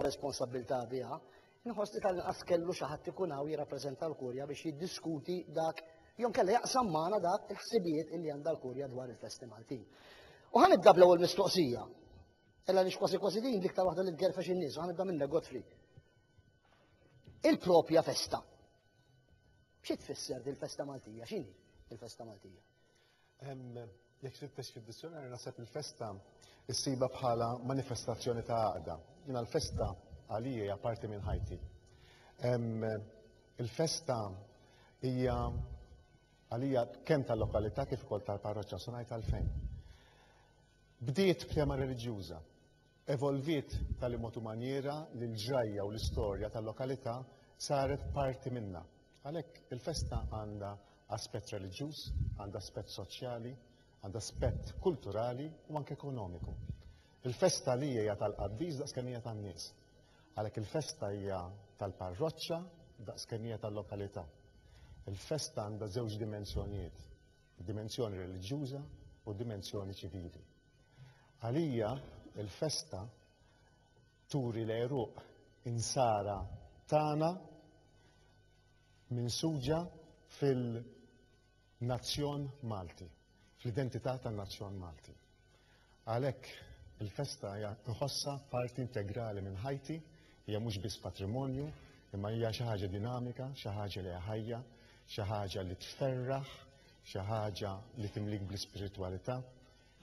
responsabilità biha, inħoss li tal-inqas kellu xi ħadd ikun hawn jirrappreżenta l-Kurja biex jiddiskuti dak jew kellha jaqsam magħna dak il-ħsibijiet illi għandha l-Kurja dwar il-Festi Maltin. U ħanibda bl-ewwel mistoqsija. Ella nix kważi din l-iktar waħda li tgerfex in-nies, ħanibda minnek Godfrey. Il-propja festa. Xi tfisser dil-Festa Maltija? X'inhi il-Festa Maltija? Jekk trid fid-dizzjonarju naħseb il-festa issiba bħala manifestazzjoni ta' għaqda. Jiena l-festa għalija hija parti minn ħajti. Il-festa hija għalija kemm tal-lokalità kif ukoll tal-parroċċa ngħid għalfejn. Bdiet b'tema reliġjuża, evolviet tal-imod u maniera li l-ġrajja u l-istorja tal-lokalità saret parti minnha. Għalhekk il-festa għandha aspett reliġjuż, għandha aspett soċjali, għandha aspett kulturali u anke ekonomiku. Il-festa li hija tal-qaddis daqskemm hija tan-nies. Għalhekk il-festa hija tal-parroċċa daqskemm hija tal-lokalità. Il-festa għandha żewġ dimensjonijiet, dimensjoni reliġjuża u dimensjoni ċivili. Għalija il-festa turi l-eruq insara tagħna minsuġa fil-nazzjon Malti, fl-identità tan-nazzjon Malti. Għalhekk il-festa hija nħossha parti integrali minn ħajti, hija mhux biss patrimonju, imma hija xi ħaġa dinamika, xi ħaġa li ħajja, xi ħaġa li tferraħ, xi ħaġa li timlik bl-ispiritwalità,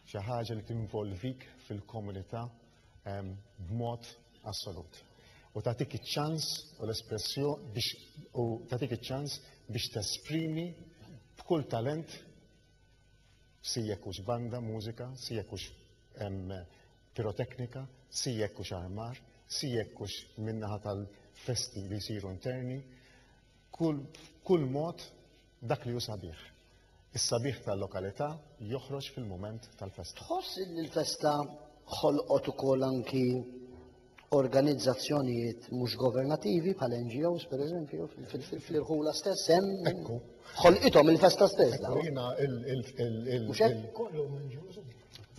xi ħaġa li tinvolvik fil-komunità b'mod assolut. U tagħtik iċ-ċans u l-espressjoni tagħtik iċ-ċans biex tesprimi b'kull talent si jekk hux banda, mużika, si jekk hux piroteknika, si jekk hux armar, si jekk hux min-naħa tal-festi li jsiru interni, kull mod dak li hu sabiħ. Is-sabiħ tal-lokalità joħroġ fil-mument tal-festa. Tħoss li l-festa ħolqot ukoll anki organizzazzjonijiet mhux governattivi bħal NGOs pereżempju fil-irħula stess hemm ħolqithom il-festa stess.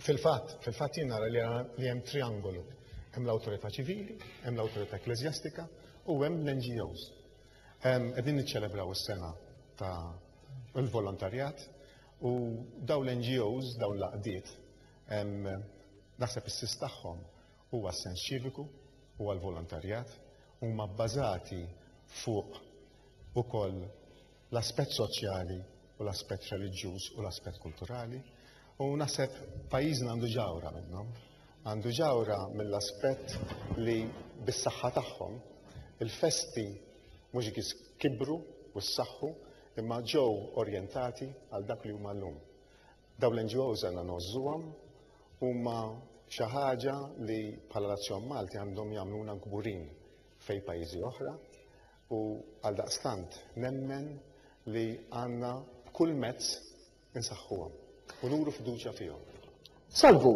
Fil-fatt jien nara li hemm triangolu. Hemm l-awtorità ċivili, hemm l-awtorità ekklesjastika u hemm l-NGOs. Qegħdin niċċelebraw is-sena ta' il-volontarjat u daw l-NGOs, daw l-laqdiet, naħseb is-sis tagħhom huwa s-sens ċiviku, huwa l-volontarjat, huma bbażati fuq ukoll l-aspett soċjali u l-aspett reliġjuż u l-aspett kulturali u naħseb pajjiżna għandu ġawra minnhom. Għandu ġawra mill-aspett li bis-saħħa tagħhom il-festi mhux kibru u s-saħħu imma ġew orjentati għal dak li huma llum. Daw l-NGOs għandna nozzuhom huma xi ħaġa li bħala Nazzjon Malti għandhom jagħmluna kburin fejn pajjiżi oħra u għaldaqstant nemmen li għandna b'kull mezz insaħħuhom u nuru fiduċja fihom. Salvu.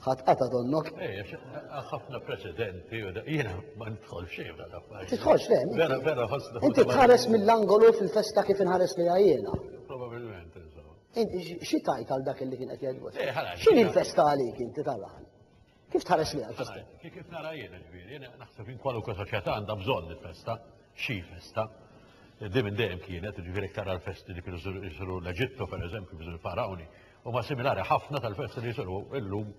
ħatqata donnok. ħafna preċedenti u jiena ma nidħol xejn dal-affarijiet. Tidħolx fejn? Vera ħossna. Inti tħares mill-angolu fil-festa kif inħares li għajjena. Probabilment, xi tajt għal dak li kien qed jgħidu? X'inhi l-festa għalik inti tara? Kif tħares li għal-festa? Kif nara jiena ġifieri, jiena naħseb in kwalunkwe soċjetà għandha bżonn il-festa, xi festa. Dejjem kienet, ġifieri tara l-festi li kienu jsiru l-Eġittu pereżempju biżu l-Farawni, huma similari ħafna tal-festi li jsiru llum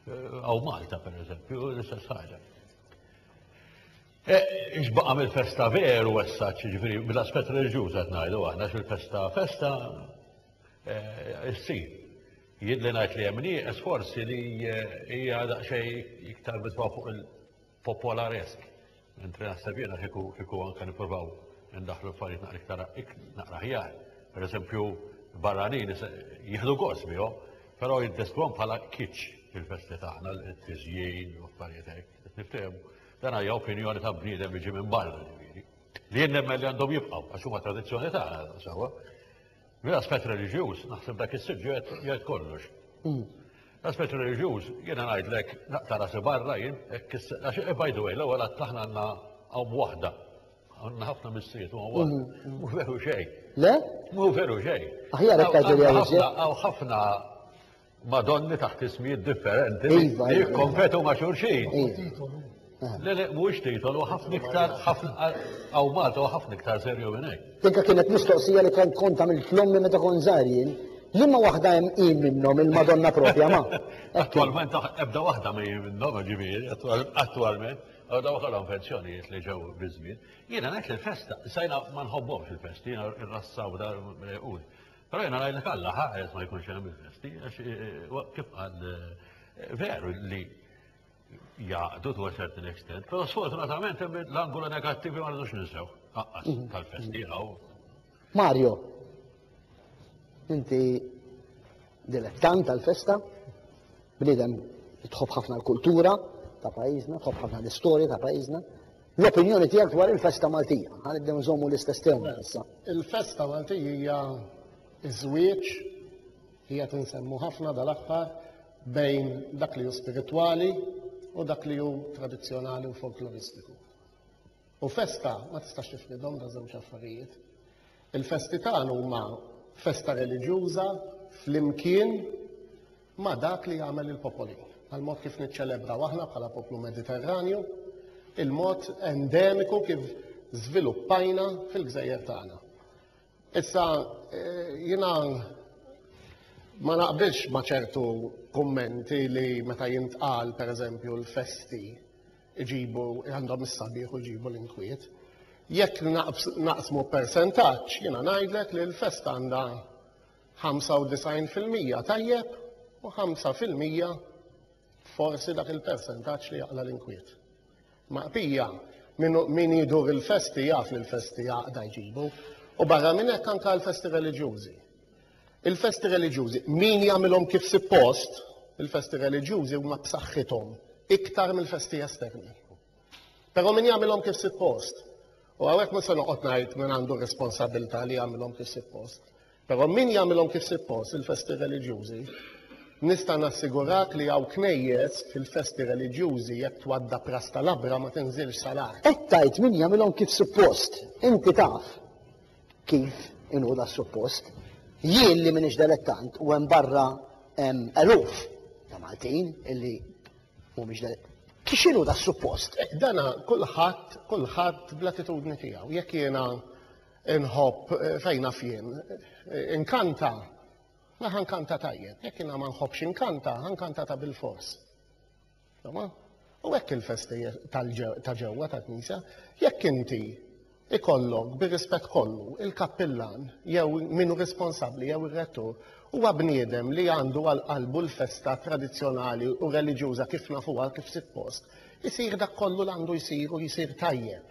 għaw Malta pereżempju, l-istess ħaġa. Ixbaqa mill-festa veru essaċ, ġifieri bil-aspett reliġjuż qed ngħidu aħna fil-festa issir. Jien li ngħid li hemm nieqes forsi li hija daqsxejn iktar bitwa fuq il-popolaresk. Mentri naħseb jiena kieku anke nippruvaw ndaħlu affarijiet naqra ħjar. Pereżempju barranin jieħdu gost bihom, però jiddeskwhom bħala kiċċ fil-festi tagħna l-tiżjien u affarijiet hekk. Niftehmu. Dan hija opinjoni ta' bniedem jiġi minn barra ġifieri. Li jien nemmen li għandhom jibqgħu għax huma tradizzjoni tagħna sewwa. Mill-aspett reliġjuż naħseb dak is-siġġu jgħid kollox. L-aspett reliġjuż jiena ngħidlek naqta' rasi barra jien by the way l-ewwel qatt aħna għandna qawm waħda. Għandna ħafna missijiet huwa waħda. Mhu veru xejn. Le? Mhu veru xejn. Aħjar hekk tgħidilha ħafna Madonni taħt ismijiet differenti Iva, li iva. kompetu ma' xurxin. Iva. Le, mux titol, u ħafna iktar, għaw Malta, u ħafna iktar serju minn hekk. Tinka kienet mistoqsija li kont konta mill-klommi meta kon żgħarin, li ma waħda hemm qim minnhom il-Madonna propja ma. Attualment ebda waħda ma minnhom ġifieri, attualment, għadha waħda infezzjonijiet li ġew biżmien. Jiena ngħid il-festa, sajna ma nħobbhomx il-festi, jiena irrassaw dar ul. Però jiena ngħidlek Alla ħares ma jkunx hemm il-festi, għax kif qal veru li jaqdu to a certain extent, però sfortunatament hemm l-angolo negattivi ma rridux ninsew. Tal-festi Mario, inti dilettant tal-festa, bniedem tħobb ħafna l-kultura ta' pajjiżna, tħobb ħafna l-istorja ta' pajjiżna. L-opinjoni tiegħek dwar il-festa Maltija, ħanibdew nżommu l-istess tema issa. Il-festa Maltija hija iż-żwieġ, hija tinsemmu ħafna dal-aħħar bejn dak li hu spiritwali u dak li hu tradizzjonali u folkloristiku. U festa ma tistax tifridhom da żewġ affarijiet. Il-festi tagħna huma festa reliġjuża flimkien ma' dak li jagħmel il-popoli. Għal-mod kif niċċelebraw aħna bħala poplu Mediterranju, il-mod endemiku kif żviluppajna fil-gżejjer tagħna. Issa jiena ma naqbilx ma' ċertu kummenti li meta jintqal pereżempju l-festi iġibu għandhom is-sabiħ u jġibu l-inkwiet. Jekk naqsmu persentaġġ, jiena ngħidlek li l-festa għandha 95% tajjeb u 5% forsi dak il-persentaġġ li jaqla l-inkwiet. Maqbija min jidur il-festi jaf li l-festi jaqda jġibu u barra minn hekk anke l-festi reliġjużi. Il-festi reliġjużi min jagħmilhom kif suppost, il-festi reliġjużi huma b'saħħithom iktar mill-festi esterni. Però min jagħmilhom kif suppost, u hawnhekk ma se noqgħod ngħid min għandu responsabilità li jagħmilhom kif suppost. Però min jagħmilhom kif suppost il-festi reliġjużi, nista' nassigurak li hawn knejjes fil-festi reliġjużi jekk twadda pras tal-abra ma tinżilx salat. Qed tgħid min jagħmilhom kif suppost, inti taf kif inhu da suppost. Jien li minix dilettant u hemm barra eluf ta' Maltin illi mhumiex dilettant. Kif inhu da suppost? Dana kulħadd bl-attitudni tiegħu. Jekk jiena inħobb fejna fien, inkanta, ma ħankanta tajjeb. Jekk jiena ma nħobbx inkanta, ħankanta ta' bil-fors. U hekk il-festi ta' ġewwa ta' Knisja, jekk inti ikollok bir-rispett kollu il-kappillan jew minnu responsabbli jew ir-rettur huwa bniedem li għandu għal qalbu l-festa tradizzjonali u reliġjuża kif nafuha kif suppost, isir dak kollu l għandu jsir u jsir tajjeb.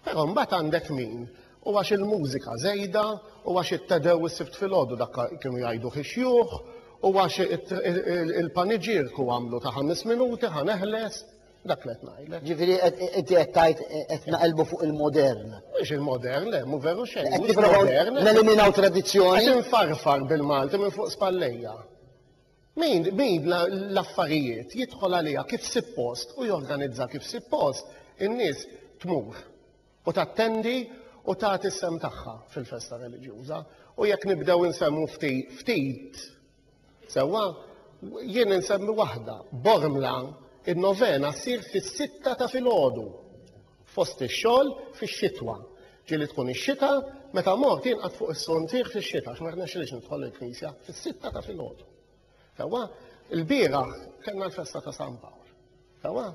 Però mbagħad għandek min u għax il-mużika żejda u għax it-tedew is-sibt filgħodu dak kienu jgħidu xixjuħ u għax il-paniġirku għamlu ta' 5 minuti ħaneħles. Dak li ngħidlek. Ġifieri inti qed tgħid qed naqilbu fuq il-modern. Mhux il-modern, le, mu veru xejn. Qed nippruvaw neliminaw tradizzjoni. Qed infarfar bil-Malti minn fuq spallejja. Min l-affarijiet jidħol għaliha kif suppost u jorganizza kif suppost, in-nies tmur u tattendi u tagħti s-sem tagħha fil-festa reliġjuża. U jekk nibdew insemmu ftit sewwa jien insemmi waħda, Bormla, il-novena ssir fis-6 ta' filgħodu. Fost ix-xogħol fix-xitwa. Ġieli tkun ix-xita, meta mort jinqad fuq is-sontier fix-xita, għax ma rnexxilix nidħol il-Knisja fis-6 ta' filgħodu. Sewwa, il-bieraħ kellna l-festa ta' San Pawl. Sewwa,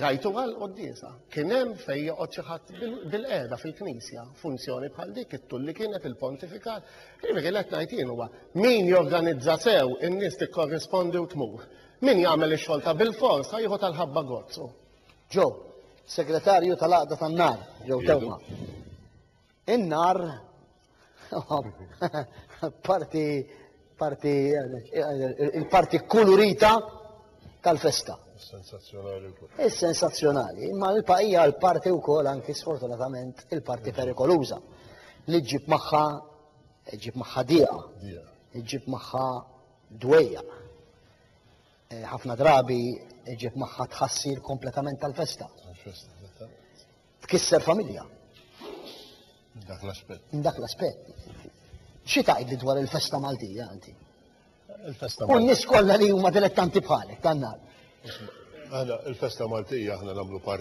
rajtu għal qoddiesa. Kien hemm fejn joqgħod xi ħadd bil-qiegħda fil-Knisja, funzjoni bħal dik it-tulli kienet il-pontifikat. Ġifieri qed ngħid jien huwa min jorganizza sew in-nies tikkorrispondi u tmur. Min jagħmel ix-xogħol ta' bil-fors ħajħu tal-ħabba gozzu. Ġo, segretarju tal-Għaqda tan-nar, ġew tewma. In-nar il-parti kulurita tal-festa. Is-sensazzjonali, imma l-bqija l-parti wkoll anki sfortunatament il-parti perikoluża. Li ġġib magħha dieqa, ġġib magħha dwejja. Ħafna drabi ġib magħha tħassir kompletament tal-festa. Tkisser familja. Dak l-aspett. Dak l-aspett. Xi tgħidli dwar il-festa Maltija inti? Il-festa U n-nies kollha li huma dilettanti bħalek tan-nar. il-festa Maltija aħna nagħmlu parti